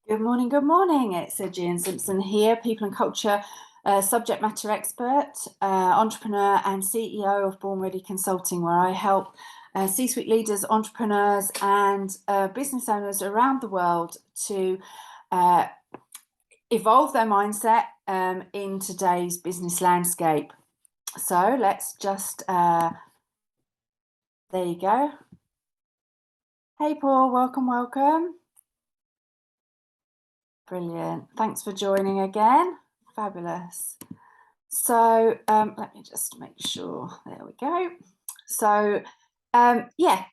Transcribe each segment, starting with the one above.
Good morning, good morning. It's Jean Simpson here, people and culture subject matter expert, entrepreneur and CEO of Born Ready Consulting, where I help C-suite leaders, entrepreneurs and business owners around the world to evolve their mindset in today's business landscape. So let's just, there you go. Hey Paul, welcome. Brilliant. Thanks for joining again. Fabulous. So let me just make sure. There we go. So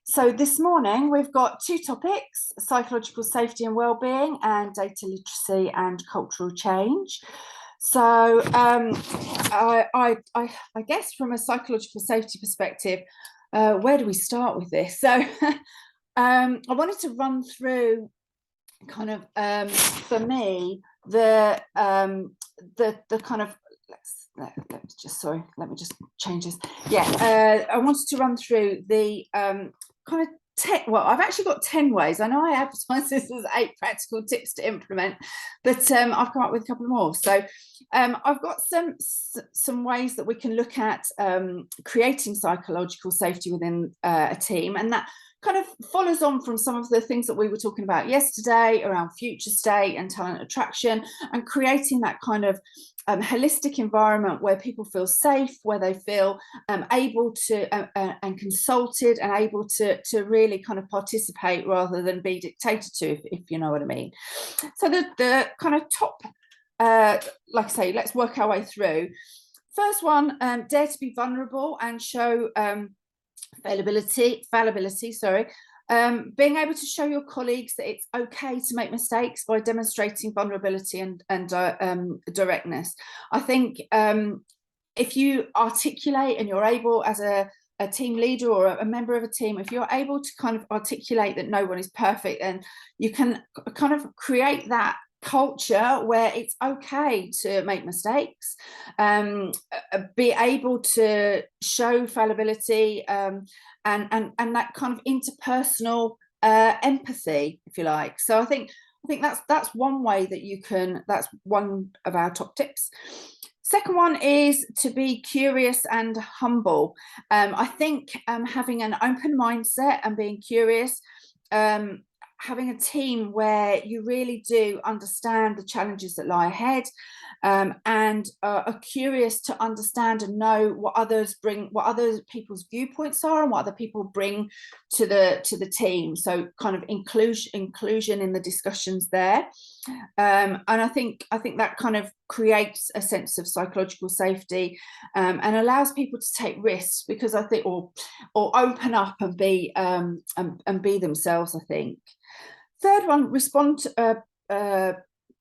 so this morning we've got two topics: psychological safety and well-being, and data literacy and cultural change. So I guess from a psychological safety perspective, where do we start with this? So I wanted to run through kind of for me the kind of let me just change this. I wanted to run through the kind of I've actually got 10 ways. I know I advertise this as 8 practical tips to implement, but I've come up with a couple more. So I've got some ways that we can look at creating psychological safety within a team, and that kind of follows on from some of the things that we were talking about yesterday around future state and talent attraction, and creating that kind of holistic environment where people feel safe, where they feel able to and consulted and able to really kind of participate rather than be dictated to, if you know what I mean. So the kind of top, like I say, let's work our way through. First one, dare to be vulnerable and show fallibility, being able to show your colleagues that it's okay to make mistakes by demonstrating vulnerability and directness. I think if you articulate and you're able, as a team leader or a member of a team, if you're able to kind of articulate that no one is perfect, and you can kind of create that culture where it's okay to make mistakes, be able to show fallibility, and that kind of interpersonal empathy, if you like. So I think that's one way that you can. That's one of our top tips. Second one is to be curious and humble. I think having an open mindset and being curious, having a team where you really do understand the challenges that lie ahead, and are curious to understand and know what others bring, what other people's viewpoints are, and what other people bring to the team. So kind of inclusion in the discussions there, and I think that kind of creates a sense of psychological safety, and allows people to take risks, because I think, or open up and be themselves, I think. Third one, respond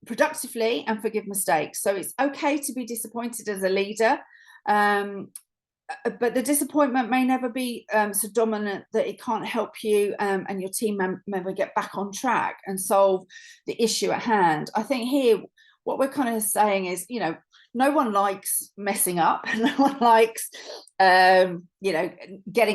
productively and forgive mistakes. So it's okay to be disappointed as a leader, but the disappointment may never be so dominant that it can't help you and your team member get back on track and solve the issue at hand. I think here what we're kind of saying is, no one likes messing up, no one likes getting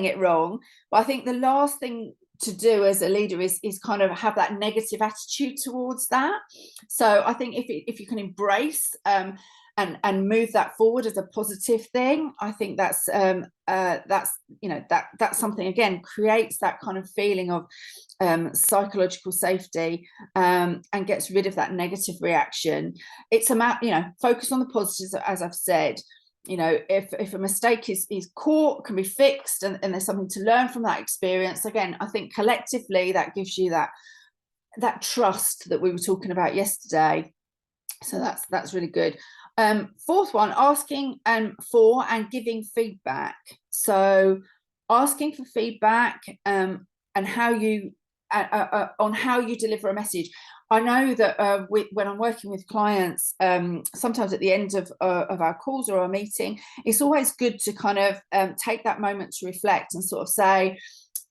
it wrong. But I think the last thing to do as a leader is kind of have that negative attitude towards that. So I think if you can embrace and move that forward as a positive thing, I think that's something, again, creates that kind of feeling of psychological safety, and gets rid of that negative reaction. It's about, focus on the positives, as I've said. If a mistake is caught, can be fixed, and there's something to learn from that experience. Again, I think collectively that gives you that trust that we were talking about yesterday. So that's really good. Fourth one, asking for and giving feedback. So asking for feedback, and how you on how you deliver a message. I know that when I'm working with clients, sometimes at the end of our calls or our meeting, it's always good to kind of take that moment to reflect and sort of say,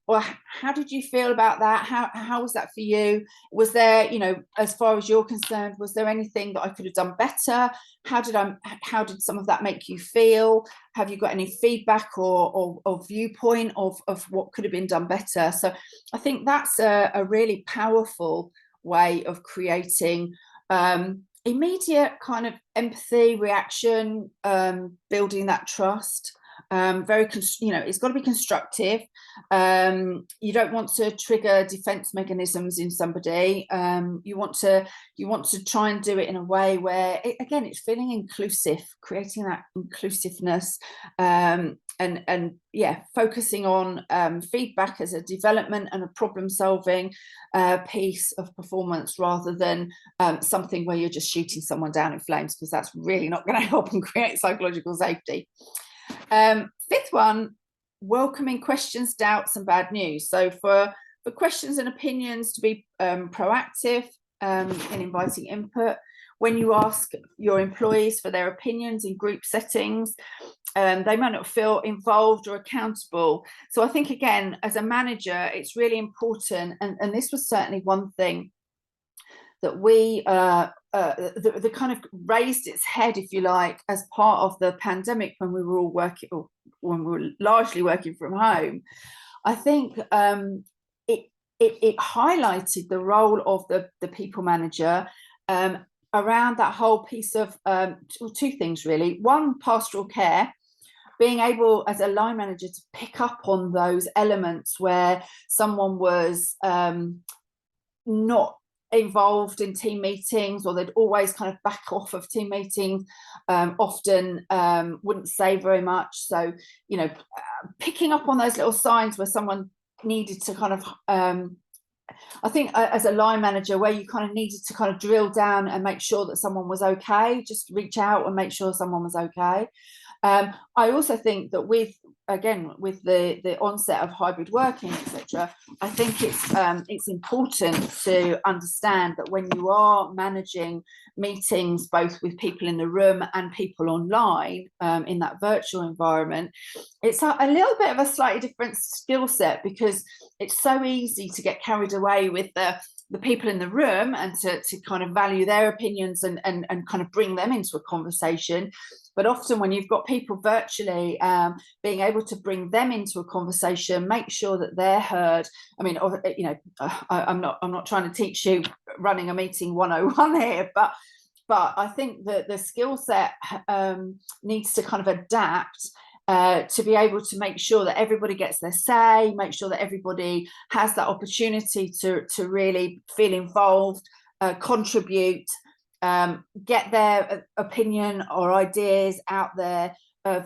well, how did you feel about that? How was that for you? Was there, as far as you're concerned, was there anything that I could have done better? How did some of that make you feel? Have you got any feedback or viewpoint of what could have been done better? So I think that's a really powerful way of creating immediate kind of empathy, reaction, building that trust. Very, it's got to be constructive. You don't want to trigger defense mechanisms in somebody. You want to try and do it in a way where, again, it's feeling inclusive, creating that inclusiveness, and yeah, focusing on feedback as a development and a problem solving piece of performance, rather than something where you're just shooting someone down in flames, because that's really not going to help and create psychological safety. Fifth one, welcoming questions, doubts, and bad news. So for questions and opinions to be proactive in inviting input. When you ask your employees for their opinions in group settings, they might not feel involved or accountable. So I think, again, as a manager, it's really important, and this was certainly one thing that we the kind of raised its head, if you like, as part of the pandemic, when we were all working, or when we were largely working from home. I think it highlighted the role of the people manager around that whole piece of two things, really. One, pastoral care, being able as a line manager to pick up on those elements where someone was not involved in team meetings, or they'd always kind of back off of team meetings, often wouldn't say very much. So, picking up on those little signs where someone needed to kind of I think as a line manager, where you kind of needed to kind of drill down and make sure that someone was okay, just reach out and make sure someone was okay. I also think that with the onset of hybrid working, etc., I think it's important to understand that when you are managing meetings, both with people in the room and people online, in that virtual environment, it's a little bit of a slightly different skill set, because it's so easy to get carried away with the people in the room and to kind of value their opinions and kind of bring them into a conversation. But often when you've got people virtually, being able to bring them into a conversation, make sure that they're heard. I mean, I'm not trying to teach you running a meeting 101 here, but I think that the skill set needs to kind of adapt to be able to make sure that everybody gets their say, make sure that everybody has that opportunity to really feel involved, contribute, get their opinion or ideas out there,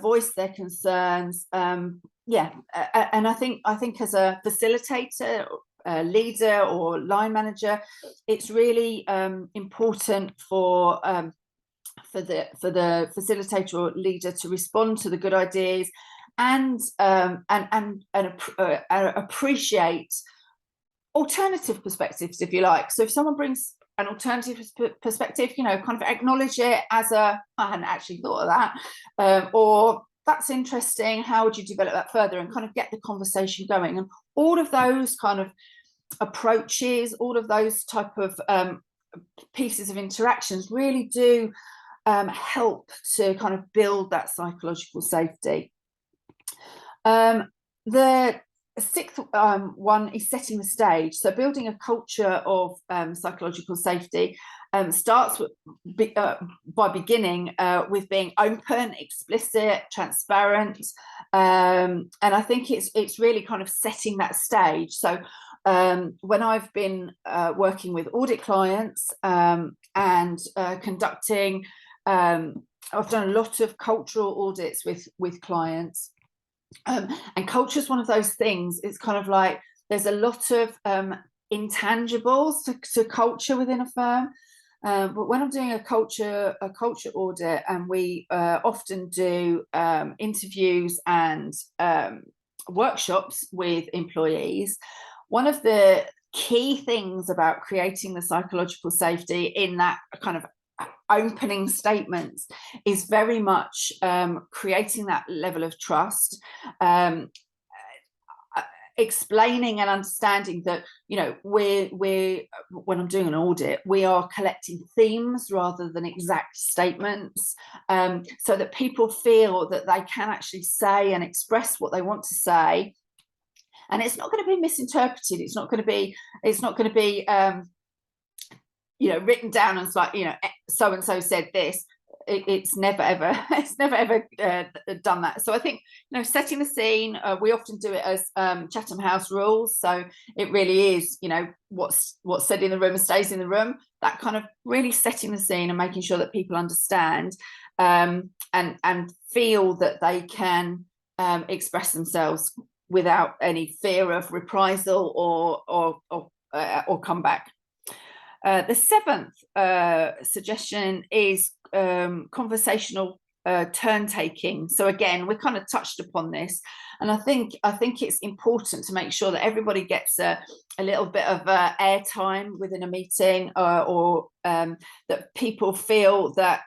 voice their concerns. And I think as a facilitator, leader, or line manager, it's really important for the facilitator or leader to respond to the good ideas and appreciate alternative perspectives, if you like. So if someone brings an alternative perspective, kind of acknowledge it as I hadn't actually thought of that, or that's interesting, how would you develop that further, and kind of get the conversation going. And all of those kind of approaches, all of those type of pieces of interactions really do help to kind of build that psychological safety. The sixth one is setting the stage. So building a culture of psychological safety starts by beginning with being open, explicit, transparent, and I think it's really kind of setting that stage. So when I've been working with audit clients and conducting, I've done a lot of cultural audits with clients. And culture is one of those things. It's kind of like there's a lot of intangibles to culture within a firm. But when I'm doing a culture audit, and we often do interviews and workshops with employees, one of the key things about creating the psychological safety in that kind of opening statements is very much creating that level of trust, explaining and understanding that we're when I'm doing an audit, we are collecting themes rather than exact statements, so that people feel that they can actually say and express what they want to say, and it's not going to be misinterpreted. It's not going to be written down, and it's like, so and so said this. It's never ever it's never ever done that. So I think, setting the scene, we often do it as Chatham House rules. So it really is, what's said in the room stays in the room. That kind of really setting the scene and making sure that people understand and feel that they can express themselves without any fear of reprisal or comeback. The seventh suggestion is conversational turn taking. So again, we kind of touched upon this, and I think it's important to make sure that everybody gets a little bit of airtime within a meeting, or that people feel that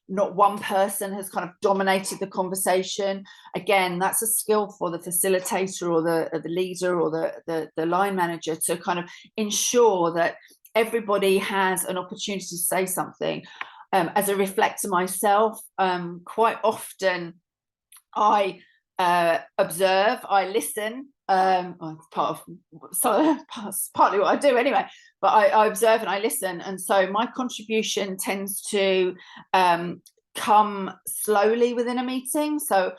not one person has kind of dominated the conversation. Again, that's a skill for the facilitator or the leader or the line manager to kind of ensure that everybody has an opportunity to say something. As a reflector myself, quite often I observe, I listen. It's partly what I do anyway, but I observe and I listen, and so my contribution tends to come slowly within a meeting. So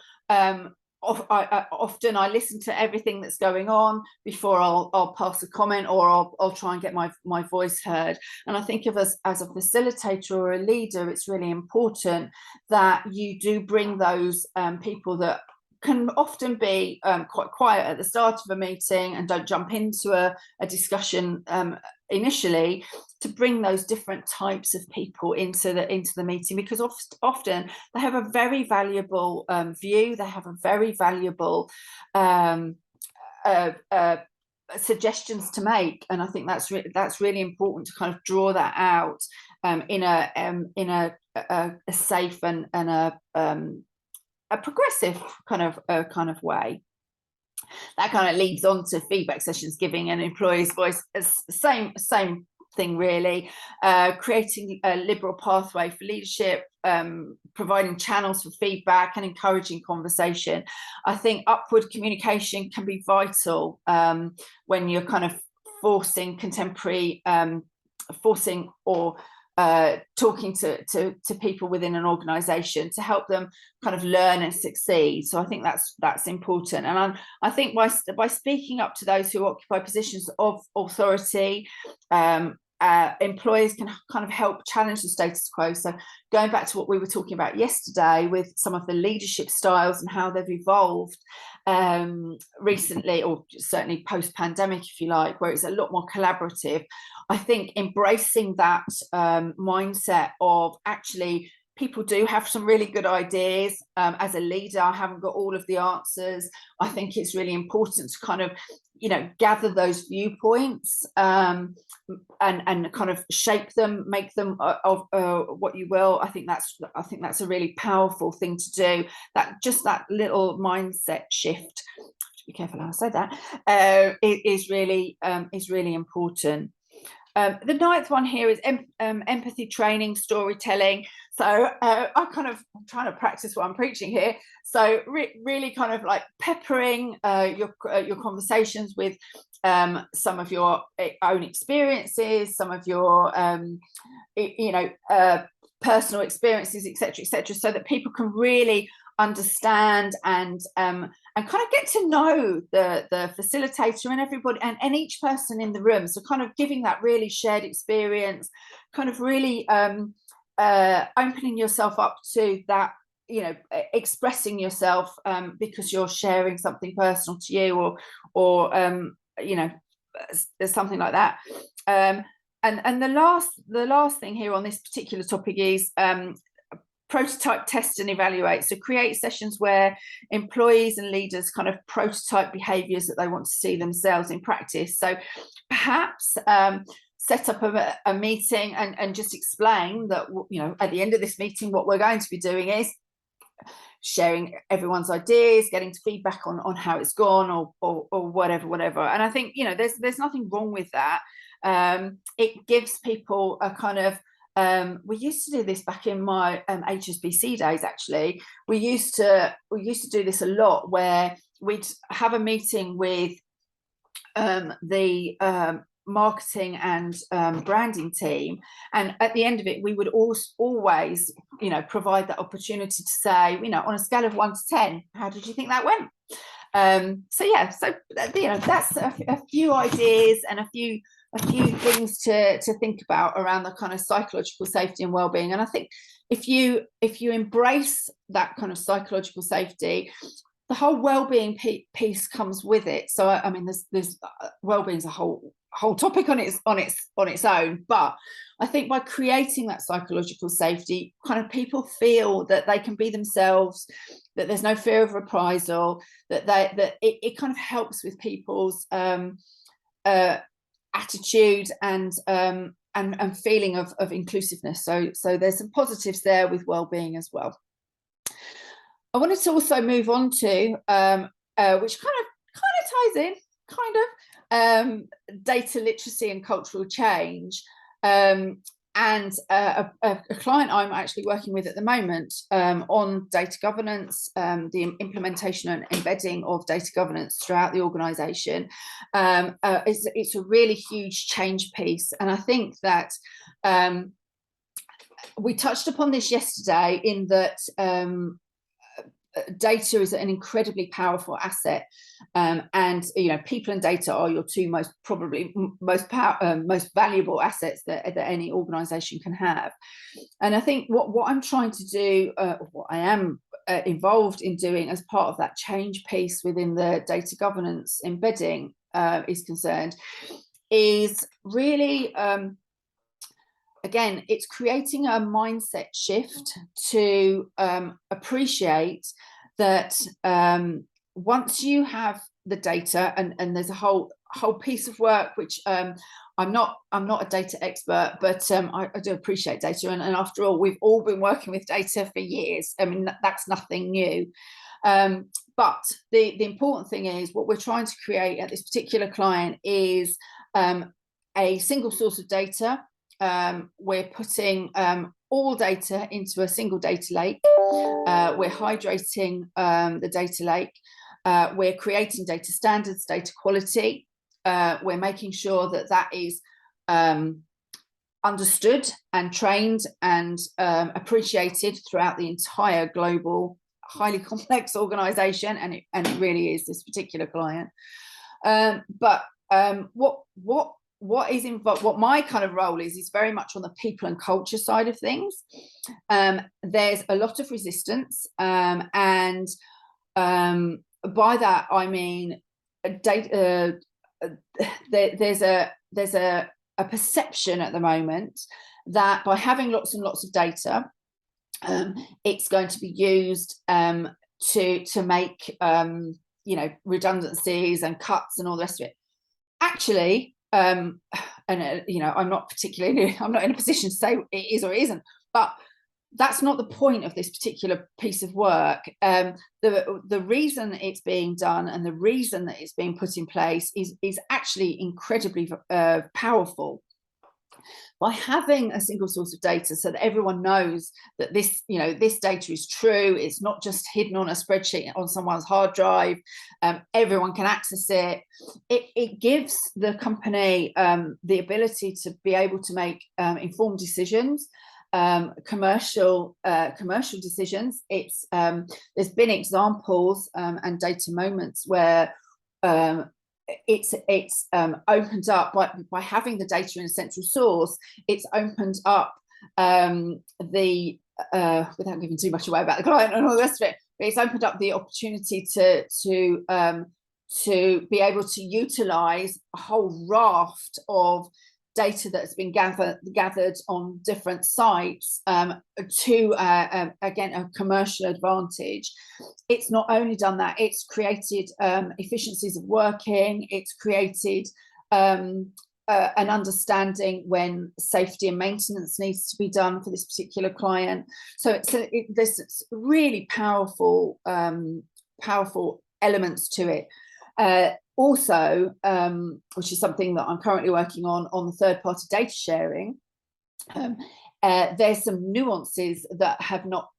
often I listen to everything that's going on before I'll pass a comment, or I'll try and get my voice heard. And I think of us as a facilitator or a leader, it's really important that you do bring those people that can often be quite quiet at the start of a meeting and don't jump into a discussion initially, to bring those different types of people into the meeting, because often they have a very valuable view, they have a very valuable suggestions to make, and I think that's really important to kind of draw that out in a safe and a progressive kind of way. That kind of leads on to feedback sessions, giving an employee's voice. Same thing really. Creating a liberal pathway for leadership, providing channels for feedback and encouraging conversation. I think upward communication can be vital when you're kind of forcing contemporary, or talking to people within an organization to help them kind of learn and succeed. So I think that's important. And I think by speaking up to those who occupy positions of authority, employers can kind of help challenge the status quo. So going back to what we were talking about yesterday with some of the leadership styles and how they've evolved recently, or certainly post-pandemic, if you like, where it's a lot more collaborative. I think embracing that mindset of actually people do have some really good ideas. As a leader, I haven't got all of the answers. I think it's really important to kind of, gather those viewpoints and kind of shape them, make them of what you will. I think that's a really powerful thing to do. That little mindset shift. Be careful how I say that. Is really important. The ninth one here is empathy training, storytelling. So I'm trying to practice what I'm preaching here. So really kind of like peppering your conversations with some of your own experiences, some of your personal experiences, etc., so that people can really understand and kind of get to know the facilitator and everybody and each person in the room. So kind of giving that really shared experience, kind of really opening yourself up to that, expressing yourself because you're sharing something personal to you, or something like that. And the last thing here on this particular topic is prototype, test and evaluate. So create sessions where employees and leaders kind of prototype behaviours that they want to see themselves in practice. So perhaps set up a meeting and just explain that, at the end of this meeting, what we're going to be doing is sharing everyone's ideas, getting feedback on how it's gone, or whatever. And I think, there's nothing wrong with that. It gives people a kind of, we used to do this back in my HSBC days. Actually, we used to do this a lot, where we'd have a meeting with the marketing and branding team, and at the end of it we would always provide that opportunity to say, on a scale of 1 to 10, how did you think that went? So that's a few ideas and a few things to think about around the kind of psychological safety and well-being. And I think if you embrace that kind of psychological safety, the whole well-being piece comes with it. So I mean, there's well-being is a whole topic on its own, but I think by creating that psychological safety, kind of people feel that they can be themselves, that there's no fear of reprisal, that it kind of helps with people's attitude and feeling of inclusiveness. So there's some positives there with well-being as well. I wanted to also move on to which kind of ties in data literacy and cultural change, and a client I'm actually working with at the moment on data governance, the implementation and embedding of data governance throughout the organisation. It's a really huge change piece, and I think that we touched upon this yesterday in that data is an incredibly powerful asset, and people and data are your two most valuable assets that any organization can have. And I think what I'm trying to do, what I am involved in doing as part of that change piece within the data governance embedding is concerned, is really again, it's creating a mindset shift to appreciate that once you have the data, and there's a whole piece of work which I'm not a data expert, but I do appreciate data, and after all, we've all been working with data for years. I mean, that's nothing new. But the important thing is, what we're trying to create at this particular client is a single source of data. We're putting all data into a single data lake. We're hydrating the data lake. We're creating data standards, data quality. We're making sure that is understood and trained and appreciated throughout the entire global, highly complex organization, and it really is this particular client. But what is involved, what my kind of role is very much on the people and culture side of things. There's a lot of resistance, and by that I mean there's a perception at the moment that by having lots and lots of data, it's going to be used to make redundancies and cuts and all the rest of it. Actually, I'm not in a position to say it is or isn't, but that's not the point of this particular piece of work. The reason it's being done and the reason that it's being put in place is actually incredibly powerful. By having a single source of data, so that everyone knows that this data is true, it's not just hidden on a spreadsheet on someone's hard drive, everyone can access it. It gives the company the ability to be able to make informed decisions, commercial decisions. There's been examples and data moments where it's opened up by having the data in a central source. It's opened up without giving too much away about the client and all the rest of it, but it's opened up the opportunity to be able to utilize a whole raft of data that's been gathered on different sites to again a commercial advantage. It's not only done that, it's created efficiencies of working, it's created an understanding when safety and maintenance needs to be done for this particular client. So there's really powerful elements to it. Also, which is something that I'm currently working on the third-party data sharing, there's some nuances that have not,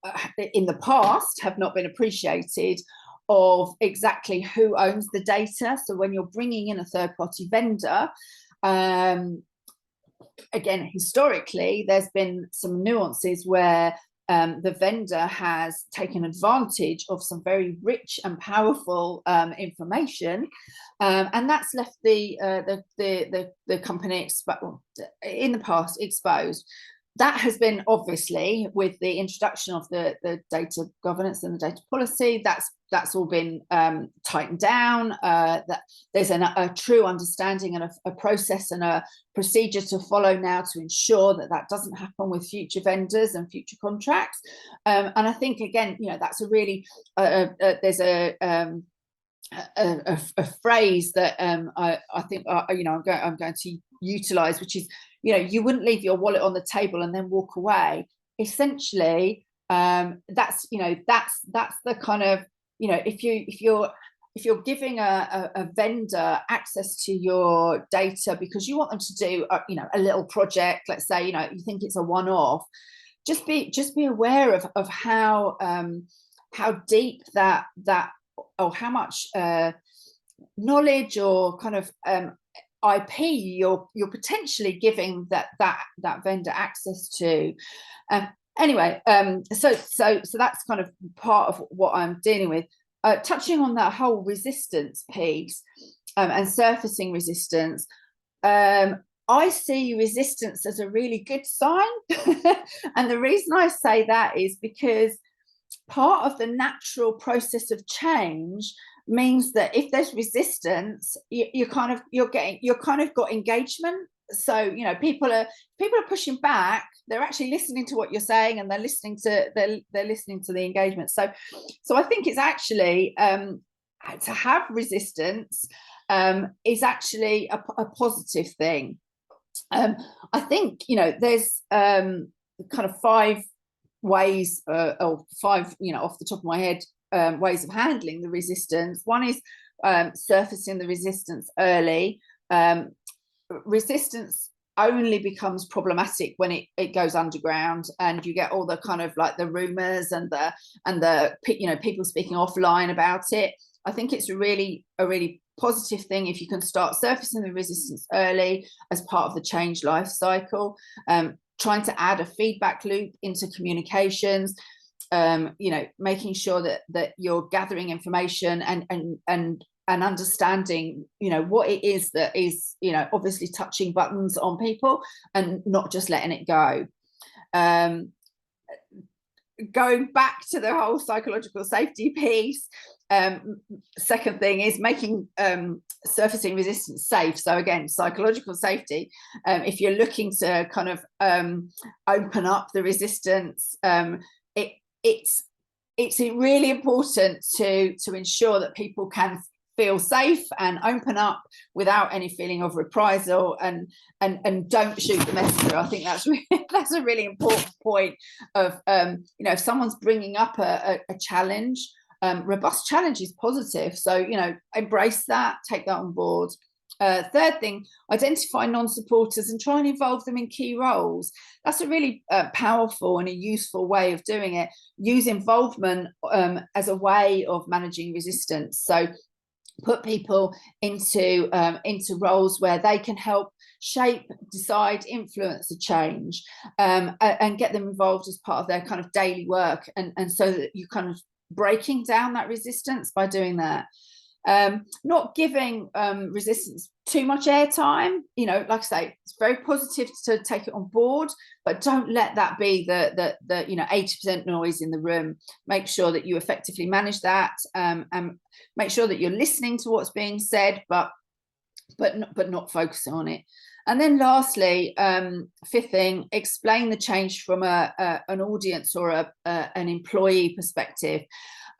in the past, have not been appreciated of exactly who owns the data. So when you're bringing in a third-party vendor, Again, historically, there's been some nuances where the vendor has taken advantage of some very rich and powerful information, and that's left the company in the past exposed. That has been, obviously, with the introduction of the data governance and the data policy, that's all been tightened down. That there's a true understanding and a process and a procedure to follow now to ensure that doesn't happen with future vendors and future contracts. And I think, again, that's a really there's a phrase that I think I'm going to utilize, which is, you wouldn't leave your wallet on the table and then walk away. Essentially, that's the kind of, if you're giving a vendor access to your data because you want them to do a little project, let's say, you think it's a one-off, just be aware of how deep that or how much knowledge or kind of IP you're potentially giving that vendor access to. Anyway, so that's kind of part of what I'm dealing with. Touching on that whole resistance piece and surfacing resistance, I see resistance as a really good sign. And the reason I say that is because part of the natural process of change means that if there's resistance, you're kind of got engagement. So people are pushing back. They're actually listening to what you're saying, and they're listening to the engagement. So I think it's actually to have resistance is actually a positive thing. I think there's kind of 5 ways or 5 off the top of my head ways of handling the resistance. One is surfacing the resistance early. Resistance only becomes problematic when it goes underground and you get all the kind of like the rumors and the people speaking offline about it. I think it's a really positive thing if you can start surfacing the resistance early as part of the change life cycle. Trying to add a feedback loop into communications, making sure that you're gathering information and understanding, what it is that is, obviously touching buttons on people and not just letting it go. Going back to the whole psychological safety piece, second thing is making surfacing resistance safe. So again, psychological safety, if you're looking to kind of open up the resistance, it's really important to ensure that people can feel safe and open up without any feeling of reprisal, and don't shoot the messenger. I think that's a really important point of if someone's bringing up a challenge, robust challenge is positive, so embrace that, take that on board. Third thing, identify non-supporters and try and involve them in key roles. That's a really powerful and a useful way of doing it. Use involvement as a way of managing resistance. So put people into roles where they can help shape, decide, influence a change, and get them involved as part of their kind of daily work, and so that you kind of breaking down that resistance by doing that. Not giving resistance too much airtime. Like I say, it's very positive to take it on board, but don't let that be the 80% noise in the room. Make sure that you effectively manage that, and make sure that you're listening to what's being said, but not focusing on it. And then lastly, fifth thing, explain the change from an audience or an employee perspective.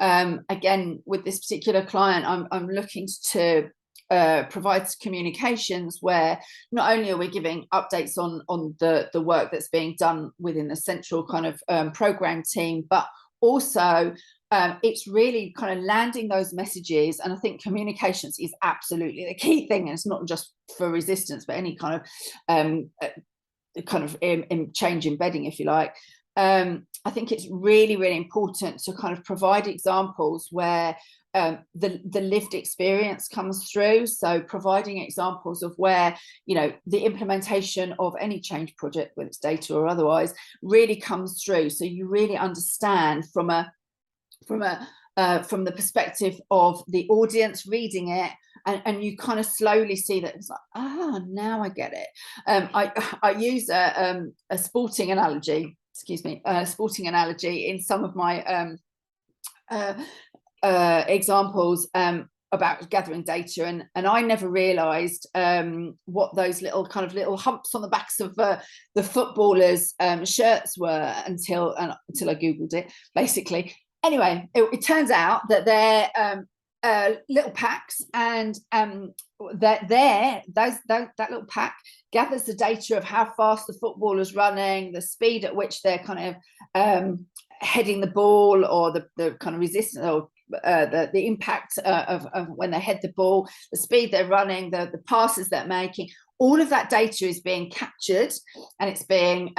Again, with this particular client, I'm looking to provide communications where not only are we giving updates on the work that's being done within the central kind of program team, but also it's really kind of landing those messages. And I think communications is absolutely the key thing, and it's not just for resistance, but any kind of change embedding, if you like. I think it's really, really important to kind of provide examples where the lived experience comes through. So providing examples of where, you know, the implementation of any change project, whether it's data or otherwise, really comes through. So you really understand from the perspective of the audience reading it, and you kind of slowly see that it's like, ah, now I get it. I use a sporting analogy, sporting analogy in some of my examples about gathering data, and I never realized what those little humps on the backs of the footballers' shirts were until I googled it, basically. Anyway, it turns out that they're little packs, and that little pack gathers the data of how fast the footballer's running, the speed at which they're kind of heading the ball, or the kind of resistance, or the impact of when they head the ball, the speed they're running, the passes they're making. All of that data is being captured, and it's being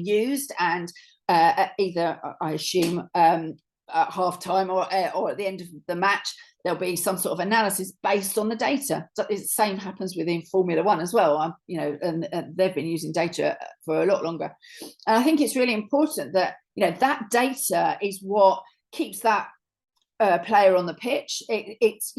used, and either, I assume, at halftime or at the end of the match, there'll be some sort of analysis based on the data. So the same happens within Formula One as well. You know, and they've been using data for a lot longer. And I think it's really important that, you know, that data is what keeps that player on the pitch. It's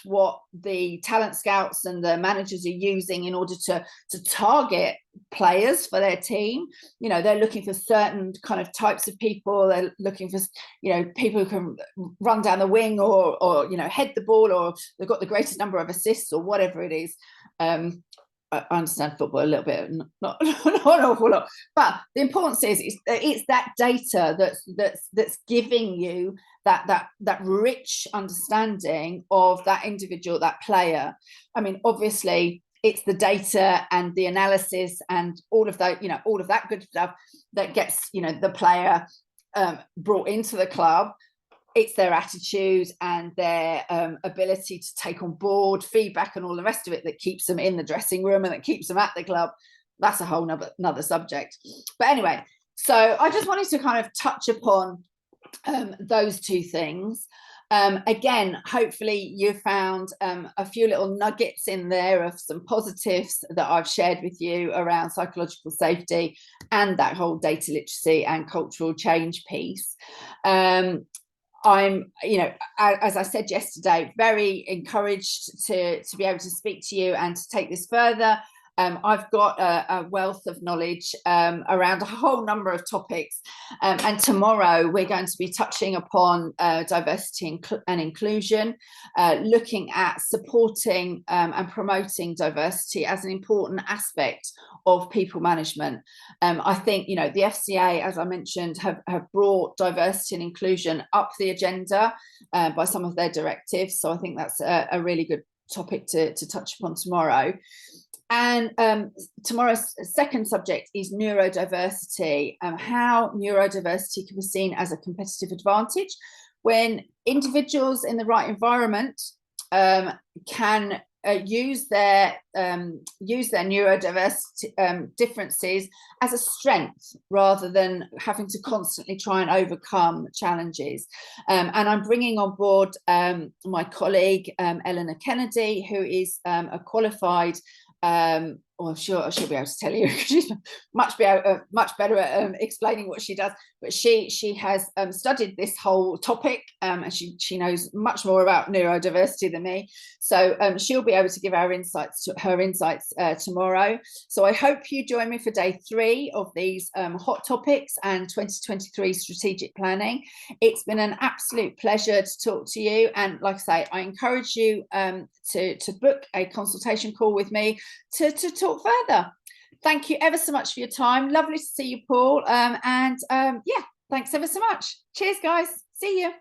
what the talent scouts and the managers are using in order to target players for their team. You know, they're looking for certain kind of types of people. They're looking for, you know, people who can run down the wing, or you know, head the ball, or they've got the greatest number of assists, or whatever it is. I understand football a little bit, not an awful lot, but the importance is it's that data that's giving you that rich understanding of that individual, that player. I mean, obviously, it's the data and the analysis and all of that, you know, all of that good stuff that gets, you know, the player brought into the club. It's their attitude and their ability to take on board feedback and all the rest of it that keeps them in the dressing room and that keeps them at the club. That's a whole another subject. But anyway, so I just wanted to kind of touch upon those two things. Again, hopefully you found a few little nuggets in there of some positives that I've shared with you around psychological safety and that whole data literacy and cultural change piece. I'm, you know, as I said yesterday, very encouraged to be able to speak to you and to take this further. I've got a wealth of knowledge around a whole number of topics, and tomorrow we're going to be touching upon diversity and inclusion, looking at supporting and promoting diversity as an important aspect of people management. I think, you know, the FCA, as I mentioned, have brought diversity and inclusion up the agenda by some of their directives, so I think that's a really good topic to touch upon tomorrow. And tomorrow's second subject is neurodiversity, how neurodiversity can be seen as a competitive advantage when individuals in the right environment can use their neurodiversity differences as a strength rather than having to constantly try and overcome challenges. And I'm bringing on board my colleague Eleanor Kennedy, who is a qualified well, she'll be able to tell you. She's much better at explaining what she does. But she has studied this whole topic, and she knows much more about neurodiversity than me. So she'll be able to give her insights tomorrow. So I hope you join me for day 3 of these hot topics and 2023 strategic planning. It's been an absolute pleasure to talk to you. And like I say, I encourage you to book a consultation call with me to talk further. Thank you ever so much for your time. Lovely to see you, Paul. Yeah, thanks ever so much. Cheers, guys. See you.